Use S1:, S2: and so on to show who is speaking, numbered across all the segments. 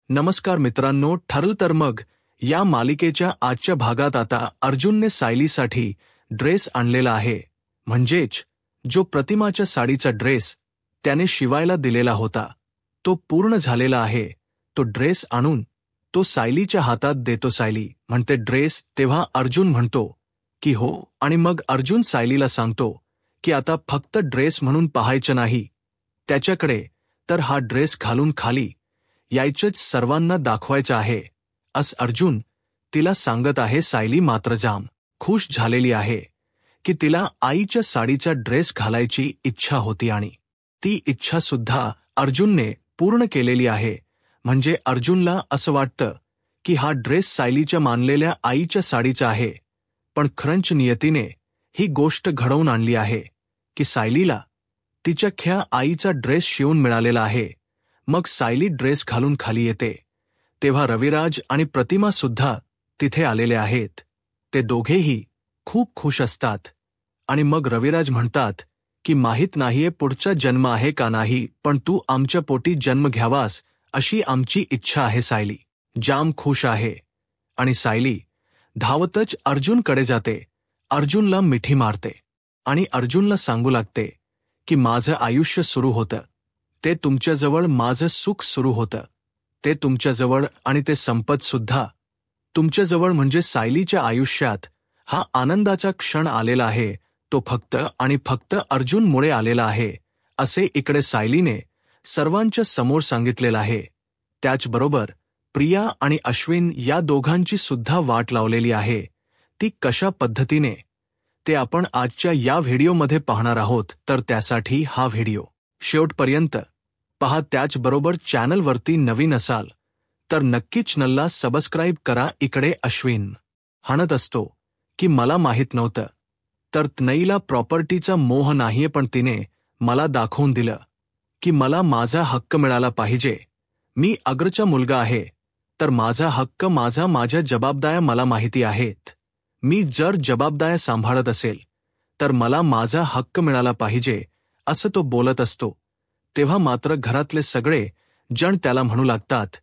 S1: नमस्कार मित्रांनो, ठरलं तर मग या मालिकेच्या आजच्या भागात आता अर्जुनने सायलीसाठी ड्रेस आणलेला आहे, म्हणजेच जो प्रतिमाच्या साडीचा ड्रेस त्याने शिवायला दिलेला होता तो पूर्ण झालेला आहे. तो ड्रेस आणून तो सायलीच्या हातात देतो. सायली म्हणते ड्रेस, तेव्हा अर्जुन म्हणतो की हो, आणि मग अर्जुन सायलीला सांगतो की आता फक्त ड्रेस म्हणून पाहायचं नाही त्याच्याकडे, तर हा ड्रेस घालून खाली यायचंच, सर्वांना दाखवायचं आहे असं अर्जुन तिला सांगत आहे. सायली मात्र जाम खुश झालेली आहे की तिला आईच्या साडीचा ड्रेस घालायची इच्छा होती आणि ती इच्छा सुद्धा अर्जुनने पूर्ण केलेली आहे. म्हणजे अर्जुनला असं वाटतं की हा ड्रेस सायलीच्या मानलेल्या आईच्या साडीचा आहे, पण खरंच नियतीने ही गोष्ट घडवून आणली आहे की सायलीला तिच्या ख्या आईचा ड्रेस शिवून मिळालेला आहे. मग सायली ड्रेस घालून खाली येते तेव्हा रविराज आणि प्रतिमा सुद्धा तिथे आलेले आहेत. ते दोघेही खूप खुश असतात आणि मग रविराज म्हणतात की माहीत नाहीये पुढचा जन्म आहे का नाही, पण तू आमच्या पोटी जन्म घ्यावास अशी आमची इच्छा आहे. सायली जाम खुश आहे आणि सायली धावतच अर्जुनकडे जाते, अर्जुनला मिठी मारते आणि अर्जुनला सांगू लागते की माझं आयुष्य सुरू होतं ते तुमच्याजवळ, माझं सुख सुरू होतं ते तुमच्याजवळ आणि ते संपत सुद्धा तुमच्याजवळ. म्हणजे सायलीच्या आयुष्यात हा आनंदाचा क्षण आलेला आहे, तो फक्त आणि फक्त अर्जुनमुळे आलेला आहे असे इकडे सायलीने सर्वांच्या समोर सांगितलेलं आहे. त्याचबरोबर प्रिया आणि अश्विन या दोघांची सुद्धा वाट लावलेली आहे. ती कशा पद्धतीने ते आपण आजच्या या व्हिडिओमध्ये पाहणार आहोत, तर त्यासाठी हा व्हिडिओ शेवटपर्यंत पहा. त्याचबरोबर चॅनलवरती नवीन असाल तर नक्कीच चॅनलला सबस्क्राईब करा. इकडे अश्विन म्हणत असतो की मला माहीत नव्हतं, तर तनईला प्रॉपर्टीचा मोह नाहीये, पण तिने मला दाखवून दिलं की मला माझा हक्क मिळाला पाहिजे. मी अग्रचा मुलगा आहे, तर माझा हक्क, माझ्या जबाबदाऱ्या मला माहिती आहेत. मी जर जबाबदाऱ्या सांभाळत असेल तर मला माझा हक्क मिळाला पाहिजे असं तो बोलत असतो. तेव्हा मात्र घरातले सगळे जण त्याला म्हणू लागतात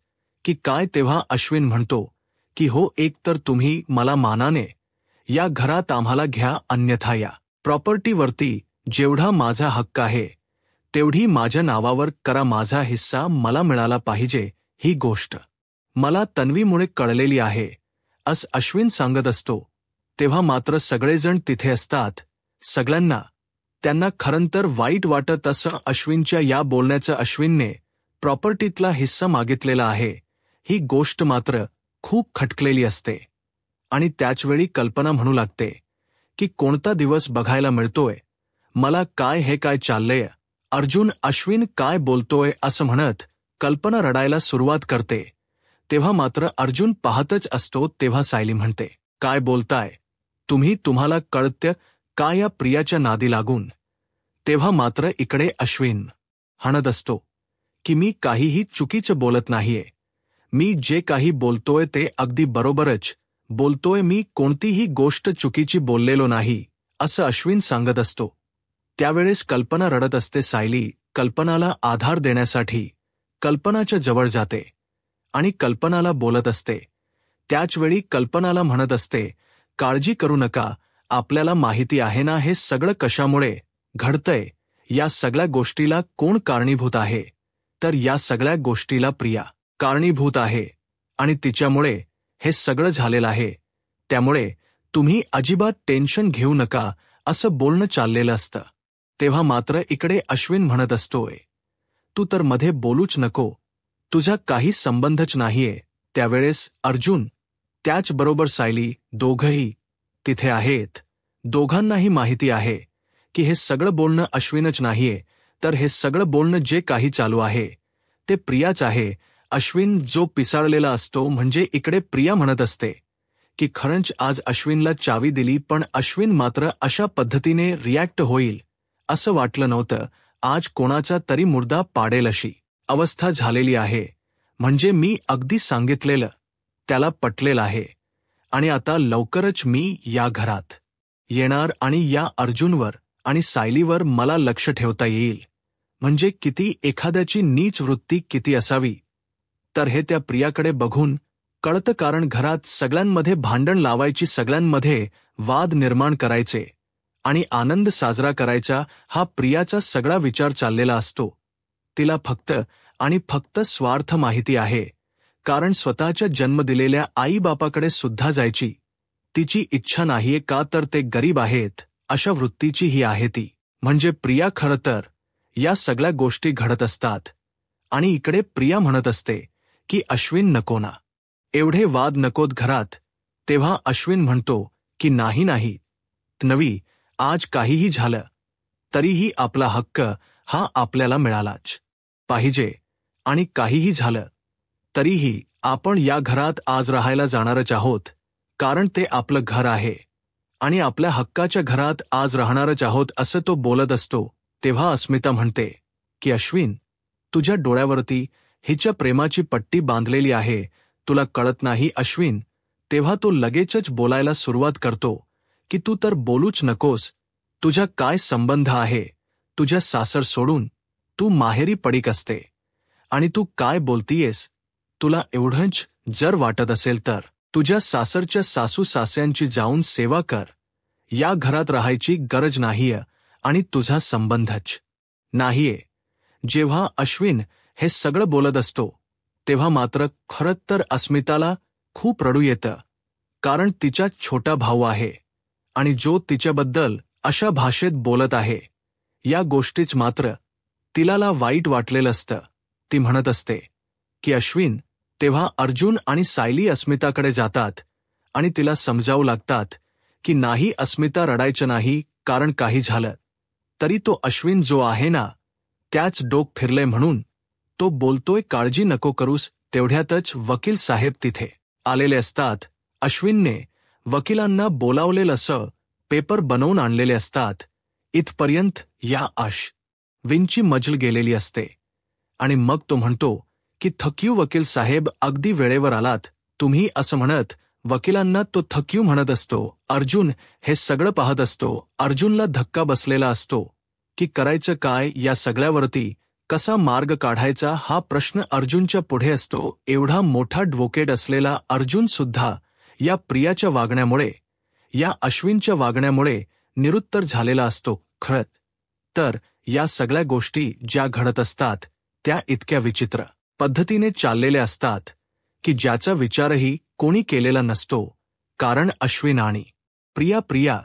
S1: की काय. तेव्हा अश्विन म्हणतो की हो, एक तर तुम्ही मला मानाने या घरात आम्हाला घ्या, अन्यथा या प्रॉपर्टीवरती जेवढा माझा हक्क आहे तेवढी माझ्या नावावर करा. माझा हिस्सा मला मिळाला पाहिजे. ही गोष्ट मला तन्वीमुळे कळलेली आहे असं अश्विन सांगत असतो. तेव्हा मात्र सगळेजण तिथे असतात. सगळ्यांना त्यांना खरंतर वाईट वाटत असं अश्विनच्या या बोलण्याचं. अश्विनने प्रॉपर्टीतला हिस्सा मागितलेला आहे ही गोष्ट मात्र खूप खटकलेली असते आणि त्याचवेळी कल्पना म्हणू लागते की कोणता दिवस बघायला मिळतोय मला, काय चाललंय, अर्जुन अश्विन काय बोलतोय असं म्हणत कल्पना रडायला सुरुवात करते. तेव्हा मात्र अर्जुन पाहतच असतो. तेव्हा सायली म्हणते काय बोलताय तुम्ही, तुम्हाला कळतं का या प्रियाच्या नादी लागून. तेव्हा मात्र इकडे अश्विन म्हणत असतो की मी काहीही चुकीचं बोलत नाहीये, मी जे काही बोलतोय ते अगदी बरोबरच बोलतोय, मी कोणतीही गोष्ट चुकीची बोललेलो नाही असं अश्विन सांगत असतो. त्यावेळेस कल्पना रडत असते. सायली कल्पनाला आधार देण्यासाठी कल्पनाच्या जवळ जाते आणि कल्पनाला बोलत असते. त्याचवेळी कल्पनाला म्हणत असते काळजी करू नका, आपल्याला माहिती आहे ना हे सगळं कशामुळे घडतंय, या सगळ्या गोष्टीला कोण कारणीभूत आहे, तर या सगळ्या गोष्टीला प्रिया कारणीभूत आहे आणि तिच्यामुळे हे सगळं झालेलं आहे. त्यामुळे तुम्ही अजिबात टेन्शन घेऊ नका असं बोलणं चाललेलं असतं. तेव्हा मात्र इकडे अश्विन म्हणत असतोय तू तर मध्ये बोलूच नको, तुझा काही संबंधच नाहीये. त्यावेळेस अर्जुन त्याचबरोबर सायली दोघंही तिथे आहेत. दोघांनाही माहिती आहे की हे सगळं बोलणं अश्विनच नाहीये, तर हे सगळं बोलणं जे काही चालू आहे ते प्रियाच आहे. अश्विन जो पिसाळलेला असतो, म्हणजे इकडे प्रिया म्हणत असते की खरंच आज अश्विनला चावी दिली, पण अश्विन मात्र अशा पद्धतीने रिॲक्ट होईल असं वाटलं नव्हतं. आज कोणाचा तरी मुर्दा पाडेल अशी अवस्था झालेली आहे. म्हणजे मी अगदी सांगितलेलं त्याला पटलेलं आहे आणि आता लवकरच मी या घरात येणार आणि या अर्जुनवर आणि सायलीवर मला लक्ष ठेवता येईल. म्हणजे किती एखाद्याची नीच वृत्ती किती असावी तर हे त्या प्रियाकडे बघून कळतं, कारण घरात सगळ्यांमध्ये भांडण लावायची, सगळ्यांमध्ये वाद निर्माण करायचे आणि आनंद साजरा करायचा हा प्रियाचा सगळा विचार चाललेला असतो. तिला फक्त आणि फक्त स्वार्थ माहिती आहे, कारण स्वतःच्या जन्म दिलेल्या आईबापाकडे सुद्धा जायची तिची इच्छा नाहीये, का तर ते गरीब आहेत अशा वृत्तीची ही आहे ती. म्हणजे प्रिया खरं तर या सगळ्या गोष्टी घडत असतात आणि इकडे प्रिया म्हणत असते की अश्विन नको ना, एवढे वाद नकोत घरात. तेव्हा अश्विन म्हणतो की नाही नाही नवी, आज काहीही झालं तरीही आपला हक्क हा आपल्याला मिळालाच पाहिजे, आणि काहीही झालं तरीही आपण या घरात आज राहायला जाणारच आहोत, कारण ते आपलं घर आहे आणि आपल्या हक्काच्या घरात आज राहणारच आहोत असं तो बोलत असतो. तेव्हा अस्मिता म्हणते की अश्विन, तुझ्या डोळ्यावरती हिच्या प्रेमाची पट्टी बांधलेली आहे, तुला कळत नाही अश्विन. तेव्हा तो लगेचच बोलायला सुरुवात करतो की तू तर बोलूच नकोस, तुझा काय संबंध आहे तुझ्या सासर सोडून, तू माहेरी पडीक असते आणि तू काय बोलतीयेस. तुला एवढंच जर वाटत असेल तर तुझ्या सासरच्या सासू सासऱ्यांची जाऊन सेवा कर, या घरात राहायची गरज नाहीये आणि तुझा संबंधच नाहीये. जेव्हा अश्विन हे सगळं बोलत असतो तेव्हा मात्र खरंच तर अस्मिताला खूप रडू येतं, कारण तिचा छोटा भाऊ आहे आणि जो तिच्याबद्दल अशा भाषेत बोलत आहे, या गोष्टीच मात्र तिला वाईट वाटलेलं असतं. ती म्हणत असते की अश्विन. तेव्हा अर्जुन आणि सायली अस्मिताकडे जातात आणि तिला समजावू लागतात की नाही अस्मिता, रडायचं नाही, कारण काही झालं तरी तो अश्विन जो आहे ना, त्याच डोक फिरले म्हणून तो बोलतोय, काळजी नको करूस. तेवढ्यातच वकील साहेब तिथे आलेले असतात. अश्विनने वकिलांना बोलावलेलं असं पेपर बनवून आणलेले असतात. इथपर्यंत या अश्विनची मजल गेलेली असते आणि मग तो म्हणतो की थक्यू वकील साहेब, अगदी वेळेवर आलात तुम्ही, असं म्हणत वकिलांना तो थक्यू म्हणत असतो. अर्जुन हे सगळं पाहत असतो. अर्जुनला धक्का बसलेला असतो की करायचं काय, या सगळ्यावरती कसा मार्ग काढायचा हा प्रश्न अर्जुनच्या पुढे असतो. एवढा मोठा ॲडव्होकेट असलेला अर्जुन सुद्धा या प्रियाच्या वागण्यामुळे, या अश्विनच्या वागण्यामुळे निरुत्तर झालेला असतो. खरं तर या सगळ्या गोष्टी ज्या घडत असतात त्या इतक्या विचित्र पद्धतीने चाललेल्या असतात की ज्याचा विचारही कोणी केलेला नसतो, कारण अश्विन आणि प्रिया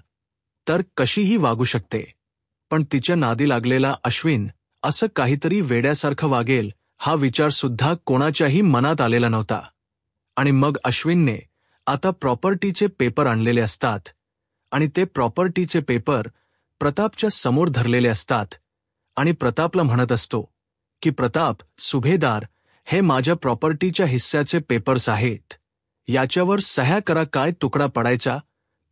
S1: तर कशीही वागू शकते, पण तिच्या नादी लागलेला अश्विन असं काहीतरी वेड्यासारखं वागेल हा विचार सुद्धा कोणाच्याही मनात आलेला नव्हता. आणि मग अश्विनने आता प्रॉपर्टीचे पेपर आणलेले असतात आणि ते प्रॉपर्टीचे पेपर प्रतापच्या समोर धरलेले असतात आणि प्रतापला म्हणत असतो की प्रताप, सुभेदार, हे माझ्या प्रॉपर्टीच्या हिस्स्याचे पेपर्स आहेत, याच्यावर सह्या करा. काय तुकडा पडायचा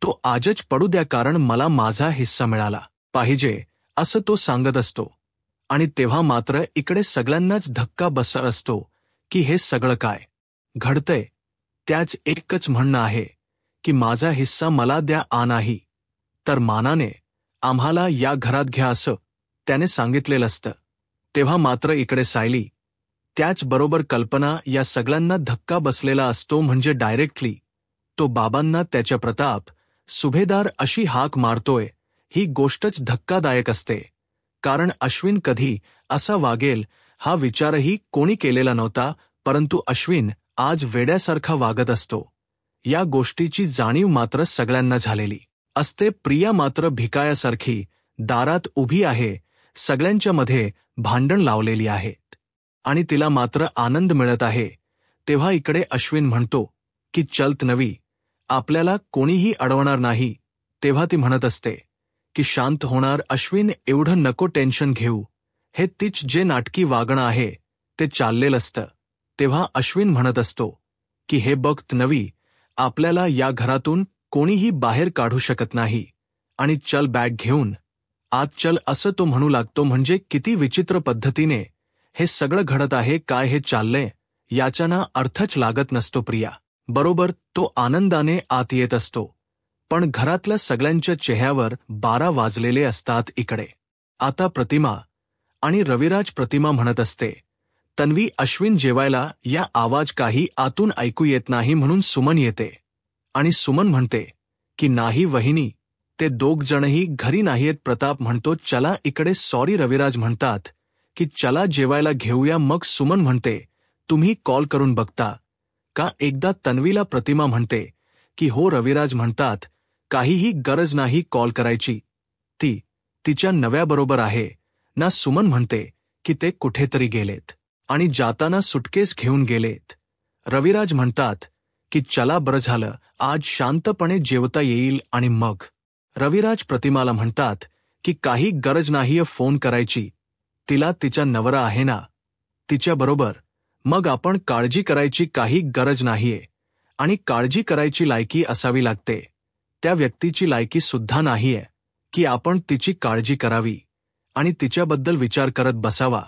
S1: तो आजच पडू द्या, कारण मला माझा हिस्सा मिळाला पाहिजे असं तो सांगत असतो. आणि तेव्हा मात्र इकडे सगळ्यांनाच धक्का बसत असतो की हे सगळं काय घडतंय. त्याच एकच म्हणणं आहे की माझा हिस्सा मला द्या, नाही तर मानाने आम्हाला या घरात घ्या असं त्याने सांगितलेलं असतं. तेव्हा मात्र इकडे सायली, त्याचबरोबर कल्पना, या सगळ्यांना धक्का बसलेला असतो. म्हणजे डायरेक्टली तो बाबांना त्याच्या प्रताप, सुभेदार अशी हाक मारतोय. ही गोष्टच धक्कादायक असते, कारण अश्विन कधी असा वागेल हा विचारही कोणी केलेला नव्हता, परंतु अश्विन आज वेड्यासारखा वागत असतो. या गोष्टीची जाणीव मात्र सगळ्यांना झालेली असते. प्रिया मात्र भिकायासारखी दारात उभी आहे, सगळ्यांच्या मध्ये भांडण लावलेली आहेत आणि तिला मात्र आनंद मिळत आहे. तेव्हा इकडे अश्विन म्हणतो की चलत नवी, आपल्याला कोणीही अडवणार नाही. तेव्हा ती म्हणत असते की शांत होणार अश्विन, एवढं नको टेन्शन घेऊ, हे तीच जे नाटकी वागणं आहे ते चाललेलं असतं. तेव्हा अश्विन म्हणत असतो की हे बघ नवी, आपल्याला या घरातून कोणीही बाहेर काढू शकत नाही आणि चल बॅग घेऊन आत चल, असं तो म्हणू लागतो. म्हणजे किती विचित्र पद्धतीने हे सगळं घडत आहे, काय हे चाललंय याच्याना अर्थच लागत नसतो. प्रिया बरोबर तो आनंदाने आत येत असतो, पण घरातल्या सगळ्यांच्या चेहऱ्यावर 12 वाजलेले असतात. इकडे आता प्रतिमा आणि रविराज, प्रतिमा म्हणत असते तन्वी अश्विन जेवायला या आवाज काही आतून ऐकू येत नाही म्हणून सुमन येते आणि सुमन म्हणते की नाही वहिनी, ते दोघ जणही घरी नाहीयेत. प्रताप म्हणतो चला इकडे. सॉरी. रविराज म्हणतात की चला जेवायला घेऊया. मग सुमन म्हणते तुम्ही कॉल करून बघता का एकदा? तन्वीला प्रतिमा म्हणते की हो. रविराज म्हणतात काहीही गरज नाही कॉल करायची, ती तिच्या नव्याबरोबर आहे ना. सुमन म्हणते की ते कुठेतरी गेलेत आणि जाताना सुटकेस घेऊन गेलेत. रविराज म्हणतात की चला बरं झालं, आज शांतपणे जेवता येईल. आणि मग रविराज प्रतिमाला म्हणतात की काही गरज नाहीये फोन करायची, तिला तिचा नवरा आहे ना तिच्याबरोबर. मग आपण काळजी करायची काही गरज नाहीये. आणि काळजी करायची लायकी असावी लागते. त्या व्यक्तीची लायकी सुद्धा नाहीये की आपण तिची काळजी करावी आणि तिच्याबद्दल विचार करत बसावा,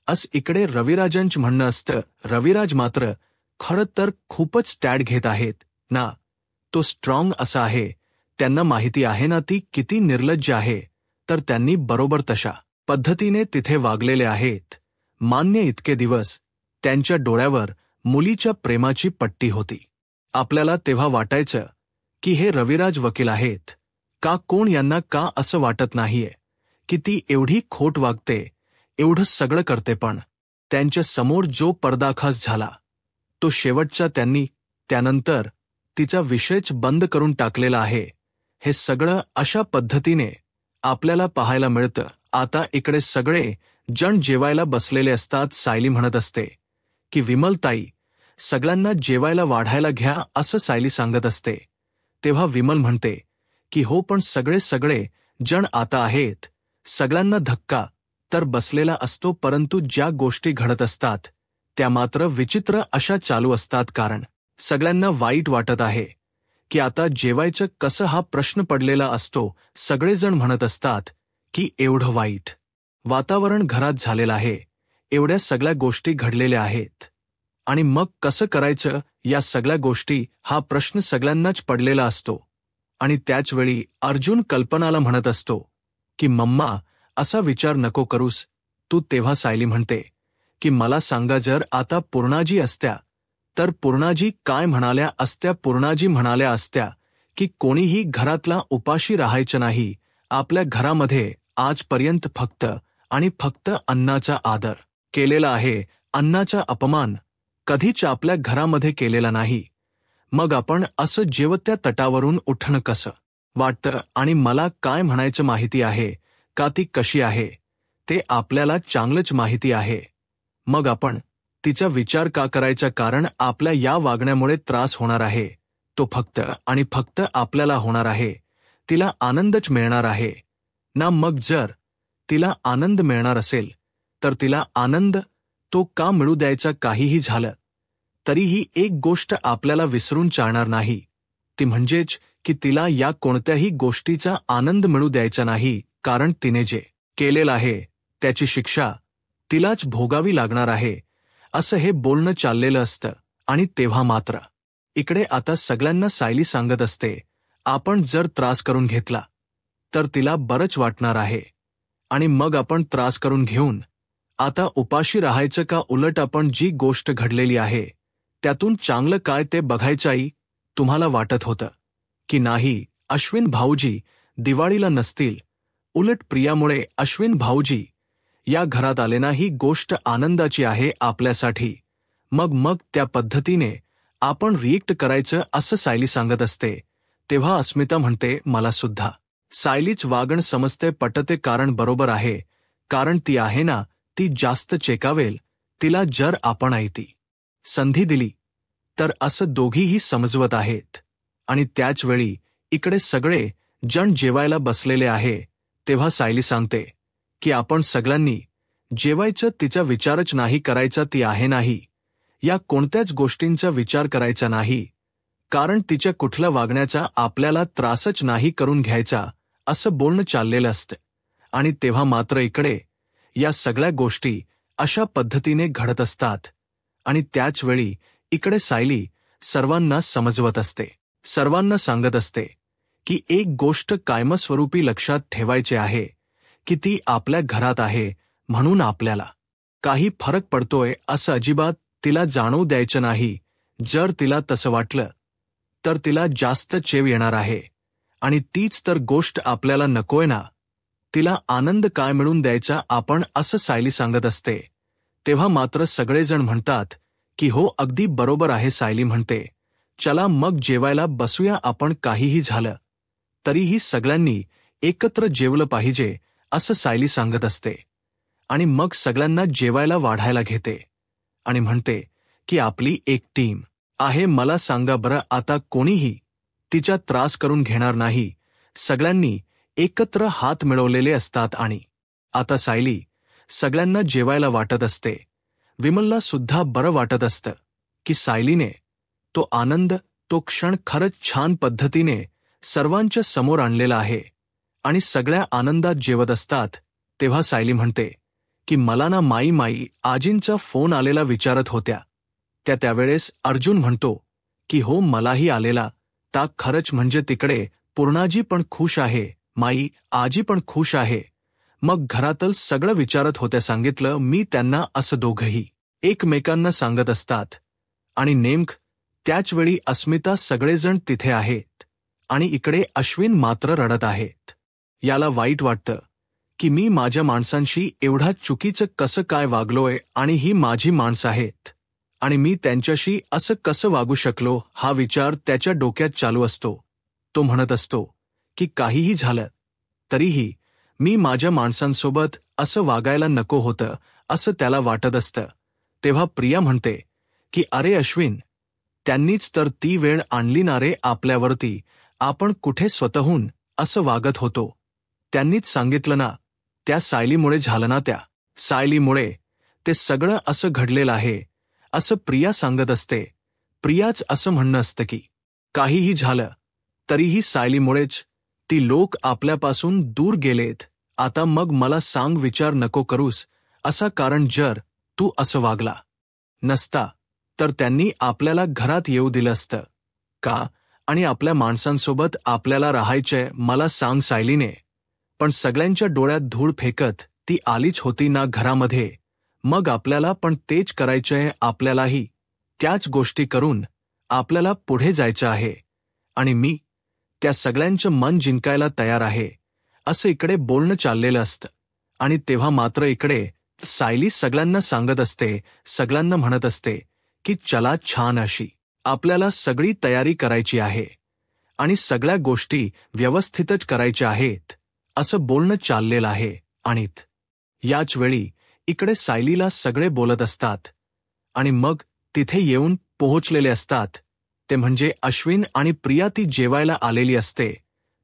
S1: असं इकडे रविराजांचं म्हणणं असतं. रविराज मात्र खरं तर खूपच स्टॅड घेत आहेत ना. तो स्ट्रॉंग असा आहे, त्यांना माहिती आहे ना ती किती निर्लज्ज आहे, तर त्यांनी बरोबर तशा पद्धतीने तिथे वागलेले आहेत. मान्य. इतके दिवस त्यांच्या डोळ्यावर मुलीच्या प्रेमाची पट्टी होती. आपल्याला तेव्हा वाटायचं की हे रविराज वकील आहेत का कोण, यांना का असं वाटत नाहीये की ती एवढी खोट वागते, एवढं सगळं करते. पण त्यांच्या समोर जो पर्दाफाश झाला तो शेवटचा, त्यांनी त्यानंतर तिचा विषयच बंद करून टाकलेला आहे. हे सगळं अशा पद्धतीने आपल्याला पाहायला मिळतं. आता इकडे सगळे जण जेवायला बसलेले असतात. सायली म्हणत असते की विमलताई, सगळ्यांना जेवायला वाढायला घ्या असं सायली सांगत असते. तेव्हा विमल म्हणते की हो, पण सगळे जण आता आहेत. सगळ्यांना धक्का तर बसलेला असतो, परंतु ज्या गोष्टी घडत असतात त्या मात्र विचित्र अशा चालू असतात. कारण सगळ्यांना वाईट वाटत आहे की आता जेवायचं कसं हा प्रश्न पडलेला असतो. सगळेजण म्हणत असतात की एवढं वाईट वातावरण घरात झालेलं आहे, एवढ्या सगळ्या गोष्टी घडलेल्या आहेत आणि मग कसं करायचं या सगळ्या गोष्टी, हा प्रश्न सगळ्यांनाच पडलेला असतो. आणि त्याचवेळी अर्जुन कल्पनाला म्हणत असतो की मम्मा, असा विचार नको करूस तू. तेव्हा सायली म्हणते की मला सांगा, जर आता पूर्णाजी असत्या तर पूर्णाजी काय म्हणाल्या असत्या? पूर्णाजी म्हणाल्या असत्या की कोणीही घरातला उपाशी राहायचं नाही. आपल्या घरामध्ये आजपर्यंत फक्त आणि फक्त अन्नाचा आदर केलेला आहे, अन्नाचा अपमान कधीच आपल्या घरामध्ये केलेला नाही. मग आपण असं जेवत्या तटावरून उठणं कसं वाटतं? आणि मला काय म्हणायचं माहिती आहे का, ती कशी आहे ते आपल्याला चांगलंच माहिती आहे. मग आपण तिचा विचार का करायचा? कारण आपल्या या वागण्यामुळे त्रास होणार आहे, तो फक्त आणि फक्त आपल्याला होणार आहे. तिला आनंदच मिळणार आहे ना. मग जर तिला आनंद मिळणार असेल तर तिला आनंद तो का मिळू द्यायचा? काहीही झालं तरीही एक गोष्ट आपल्याला विसरून चालणार नाही, ती म्हणजेच की तिला या कोणत्याही गोष्टीचा आनंद मिळू द्यायचा नाही. कारण तिने जे केलेलं आहे त्याची शिक्षा तिलाच भोगावी लागणार आहे, असं हे बोलणं चाललेलं असतं. आणि तेव्हा मात्र इकडे आता सगळ्यांना सायली सांगत असते, आपण जर त्रास करून घेतला तर तिला बरंच वाटणार आहे. आणि मग आपण त्रास करून घेऊन आता उपाशी राहायचं का? उलट आपण जी गोष्ट घडलेली आहे त्यातून चांगलं काय ते बघायचं. आई, तुम्हाला वाटत होतं की नाही अश्विन भाऊजी दिवाळीला नसतील, उलट प्रियामुळे अश्विन भाऊजी या घरात आले ना, ही गोष्ट आनंदाची आहे आपल्यासाठी. मग त्या पद्धतीने आपण रिएक्ट करायचं असं सायली सांगत असते. तेव्हा अस्मिता म्हणते मला सुद्धा सायलीच वागण समजते, पटते. कारण बरोबर आहे, कारण ती आहे ना, ती जास्त चेकावेल. तिला जर आपण आयती संधी दिली तर असं दोघीही समजवत आहेत. आणि त्याचवेळी इकडे सगळे जण जेवायला बसलेले आहे. तेव्हा सायली सांगते की आपण सगळ्यांनी जेवायचं, तिचा विचारच नाही करायचा. ती आहे नाही या कोणत्याच गोष्टींचा विचार करायचा नाही, कारण तिच्या कुठल्या वागण्याचा आपल्याला त्रासच नाही करून घ्यायचा, असं बोलणं चाललेलं असतं. आणि तेव्हा मात्र इकडे या सगळ्या गोष्टी अशा पद्धतीने घडत असतात. आणि त्याचवेळी इकडे सायली सर्वांना समजवत असते, सर्वांना सांगत असते की एक गोष्ट कायमस्वरूपी लक्षात ठेवायची आहे की ती आपल्या घरात आहे म्हणून आपल्याला काही फरक पडतोय असं अजिबात तिला जाणवू द्यायचं नाही. जर तिला तसं वाटलं तर तिला जास्त चेव येणार आहे, आणि तीच तर गोष्ट आपल्याला नकोय ना. तिला आनंद काय मिळून द्यायचा आपण, असं सायली सांगत असते. तेव्हा मात्र सगळेजण म्हणतात की हो, अगदी बरोबर आहे. सायली म्हणते, चला मग जेवायला बसूया आपण. काहीही झालं तरीही सगळ्यांनी एकत्र जेवलं पाहिजे, असं सायली सांगत असते. आणि मग सगळ्यांना जेवायला वाढायला घेते आणि म्हणते की आपली एक टीम आहे. मला सांगा बरं, आता कोणीही तिचा त्रास करून घेणार नाही. सगळ्यांनी एकत्र हात मिळवलेले असतात आणि आता सायली सगळ्यांना जेवायला वाटत असते. विमलला सुद्धा बरं वाटत असतं की सायलीने तो आनंद, तो क्षण खरंच छान पद्धतीने सर्वांच्या समोर आणलेला आहे. आणि सगळ्या आनंदात जेवत असतात तेव्हा सायली म्हणते की मला ना माई आजींचा फोन आलेला विचारत होत्या. त्यावेळेस अर्जुन म्हणतो की हो, मलाही आलेला. ता खरंच म्हणजे तिकडे पूर्णाजी पण खुश आहे, माई आजी पण खुश आहे. मग घरातलं सगळं विचारत होत्या. सांगितलं मी त्यांना. असं दोघंही एकमेकांना सांगत असतात. आणि नेमक त्याचवेळी अस्मिता, सगळेजण तिथे आहेत आणि इकडे अश्विन मात्र रडत आहेत. याला वाईट वाटतं की मी माझ्या माणसांशी एवढा चुकीचं कसं काय वागलोय, आणि ही माझी माणसं आहेत आणि मी त्यांच्याशी असं कसं वागू शकलो, हा विचार त्याच्या डोक्यात चालू असतो. तो म्हणत असतो की काहीही झालं तरीही मी माझ्या माणसांसोबत असं वागायला नको होतं, असं त्याला वाटत असतं. तेव्हा प्रिया म्हणते की अरे अश्विन, त्यांनीच तर ती वेळ आणली ना रे आपल्यावरती. आपण कुठे स्वतःहून असं वागत होतो. त्यांनीच सांगितलं ना, त्या सायलीमुळे झालं ना, त्या सायलीमुळे ते सगळं असं घडलेलं आहे, असं प्रिया सांगत असते. प्रियाच असं म्हणणं असतं की काहीही झालं तरीही सायलीमुळेच ती लोक आपल्यापासून दूर गेलेत. आता मग मला सांग, विचार नको करूस असा, कारण जर तू असं वागला नसता तर त्यांनी आपल्याला घरात येऊ दिलं असतं का, आणि आपल्या माणसांसोबत आपल्याला राहायचंय. मला सांग सायलीने पण सगळ्यांच्या डोळ्यात धूळ फेकत ती आलीच होती ना घरामध्ये. मग आपल्याला पण तेच करायचंय. आपल्यालाही त्याच गोष्टी करून आपल्याला पुढे जायचं आहे, आणि मी त्या सगळ्यांचं मन जिंकायला तयार आहे, असं इकडे बोलणं चाललेलं असतं. आणि तेव्हा मात्र इकडे सायली सगळ्यांना सांगत असते, सगळ्यांना म्हणत असते की चला, छान अशी आपल्याला सगळी तयारी करायची आहे आणि सगळ्या गोष्टी व्यवस्थितच करायच्या आहेत, असं बोलणं चाललेलं आहे. आणि याच वेळी इकडे सायलीला सगळे बोलत असतात आणि मग तिथे येऊन पोहोचलेले असतात ते म्हणजे अश्विन आणि प्रिया. ती जेवायला आलेली असते.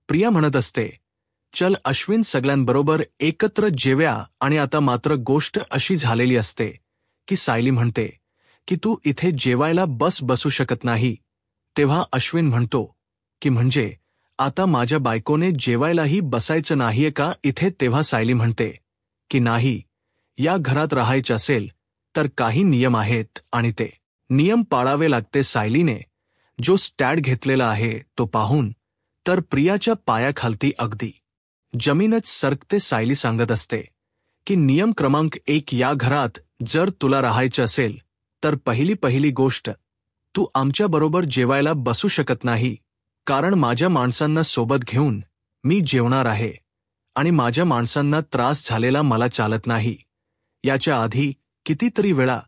S1: प्रिया म्हणत असते, चल अश्विन, सगळ्यांबरोबर एकत्र जेव्या. आणि आता मात्र गोष्ट अशी झालेली असते की सायली म्हणते की तू इथे जेवायला बसू शकत नाही. तेव्हा अश्विन म्हणतो की म्हणजे आता माझ्या बायकोने जेवायलाही बसायचं नाहीये का इथे. तेव्हा सायली म्हणते की नाही, या घरात राहायचं असेल तर काही नियम आहेत आणि ते नियम पाळावे लागते. सायलीने जो स्टॅड घेतलेला आहे तो पाहून तर प्रियाच्या पायाखालती अगदी जमीनच सरकते. सायली सांगत असते की नियम क्रमांक 1, या घरात जर तुला राहायचं असेल तर पहिली गोष्ट, तू आमच्याबरोबर जेवायला बसू शकत नाही, कारण माझ्या माणसांना सोबत घेऊन मी जेवणार आहे आणि माझ्या माणसांना त्रास झालेला मला चालत नाही. याच्या आधी कितीतरी वेळा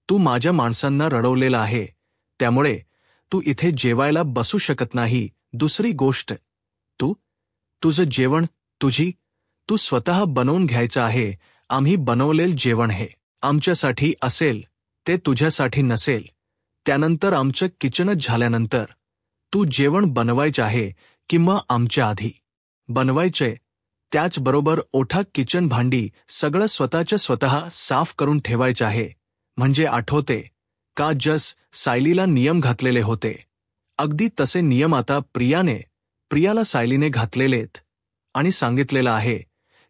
S1: तू माझ्या माणसांना रडवलेलं आहे, त्यामुळे तू इथे जेवायला बसू शकत नाही. दुसरी गोष्ट, तुझं जेवण तू स्वतः बनवून घ्यायचं आहे. आम्ही बनवलेलं जेवण हे आमच्यासाठी असेल, ते तुझ्यासाठी नसेल. त्यानंतर आमचं किचनच झाल्यानंतर तू जेवण बनवायचं आहे किंवा आमच्या आधी बनवायचे. त्याचबरोबर ओठा, किचन, भांडी सगळं स्वतः साफ करून ठेवायचं आहे. म्हणजे आठवते का जस सायलीला नियम घातलेले होते, अगदी तसे नियम आता प्रियाला सायलीने घातलेलेत आणि सांगितलेलं आहे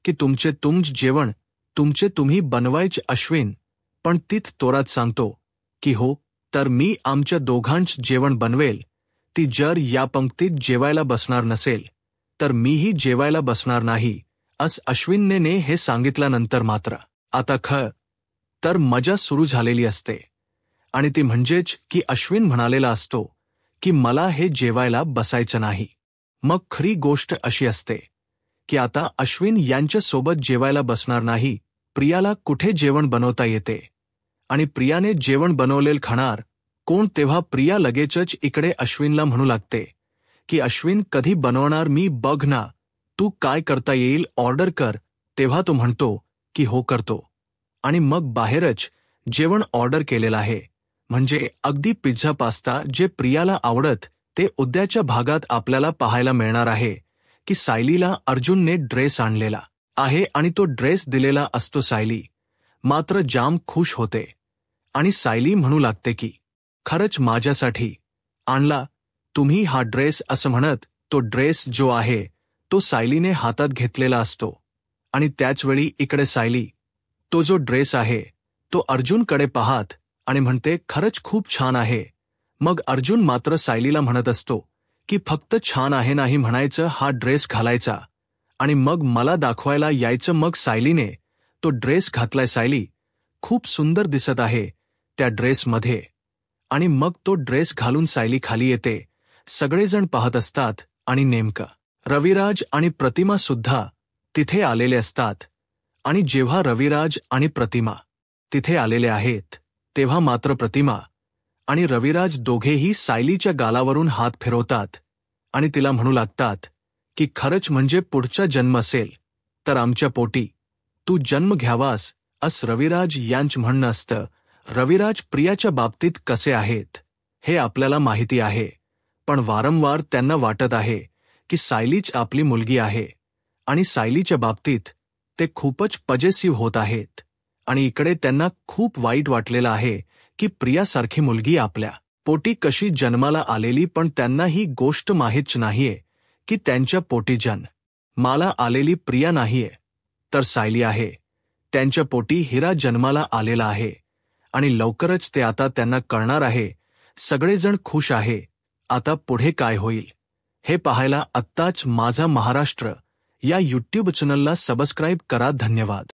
S1: की तुमचे जेवण तुम्ही बनवायचे. अश्विन पण तीच तोरात सांगतो की हो, तर मी आमच्या दोघांच जेवण बनवेल. ती जर या पंक्तीत जेवायला बसणार नसेल तर मीही जेवायला बसणार नाही, असं अश्विनने हे सांगितल्यानंतर मात्र आता तर मजा सुरू झालेली असते. आणि ती म्हणजेच की अश्विन म्हणालेला असतो की मला हे जेवायला बसायचं नाही. मग खरी गोष्ट अशी असते की आता अश्विन यांच्यासोबत जेवायला बसणार नाही. प्रियाला कुठे जेवण बनवता येते आणि प्रियाने जेवण बनवलेलं खाणार कोण? तेव्हा प्रिया लगेचच इकडे अश्विनला म्हणू लागते की अश्विन कधी बनवणार? मी बघ ना, तू काय करता येईल ऑर्डर कर. तेव्हा तो म्हणतो की हो करतो. आणि मग बाहेरच जेवण ऑर्डर केलेलं आहे, म्हणजे अगदी पिझ्झा पास्ता जे प्रियाला आवडत ते. उद्याच्या भागात आपल्याला पाहायला मिळणार आहे की सायलीला अर्जुनने ड्रेस आणलेला आहे आणि तो ड्रेस दिलेला असतो. सायली मात्र जाम खुश होते आणि सायली म्हणू लागते की खरंच माझ्यासाठी आणला तुम्ही हा ड्रेस असं म्हणत तो ड्रेस जो आहे तो सायलीने हातात घेतलेला असतो. आणि त्याचवेळी इकडे सायली तो जो ड्रेस आहे तो अर्जुनकडे पाहत आणि म्हणते खरंच खूप छान आहे. मग अर्जुन मात्र सायलीला म्हणत असतो की फक्त छान आहे नाही म्हणायचं, हा ड्रेस घालायचा आणि मग मला दाखवायला यायचं. मग सायलीने तो ड्रेस घातलाय. सायली खूप सुंदर दिसत आहे त्या ड्रेसमध्ये. आणि मग तो ड्रेस घालून सायली खाली येते. सगळेजण पाहत असतात आणि नेमकं रविराज आणि प्रतिमा सुद्धा तिथे आलेले असतात. आणि जेव्हा रविराज आणि प्रतिमा तिथे आलेले आहेत तेव्हा मात्र प्रतिमा आणि रविराज दोघेही सायलीच्या गालावरून हात फिरवतात आणि तिला म्हणू लागतात की खरंच म्हणजे पुढचा जन्म असेल तर आमच्या पोटी तू जन्म घ्यावास असं रविराज यांचं म्हणणं असतं. रविराज प्रियाच्या बाबतीत कसे आहेत हे आपल्याला माहिती आहे, पण वारंवार त्यांना वाटत आहे की सायलीच आपली मुलगी आहे आणि सायलीच्या बाबतीत ते खूपच पजेसिव्ह होत आहेत. आणि इकडे त्यांना खूप वाईट वाटलेलं आहे की प्रियासारखी मुलगी आपल्या पोटी कशी जन्माला आलेली, पण त्यांना ही गोष्ट माहीत नाहीये की त्यांच्या पोटी जन्माला आलेली प्रिया नाहीये तर सायली आहे. त्यांच्या पोटी हिरा जन्माला आलेला आहे आणि लवकरच ते आता त्यांना कळणार आहे. सगळेजण खुश आहे. आता पुढे काय होईल हे पाहायला आत्ताच माझा महाराष्ट्र या यूट्यूब चॅनलला सबस्क्राईब करा. धन्यवाद.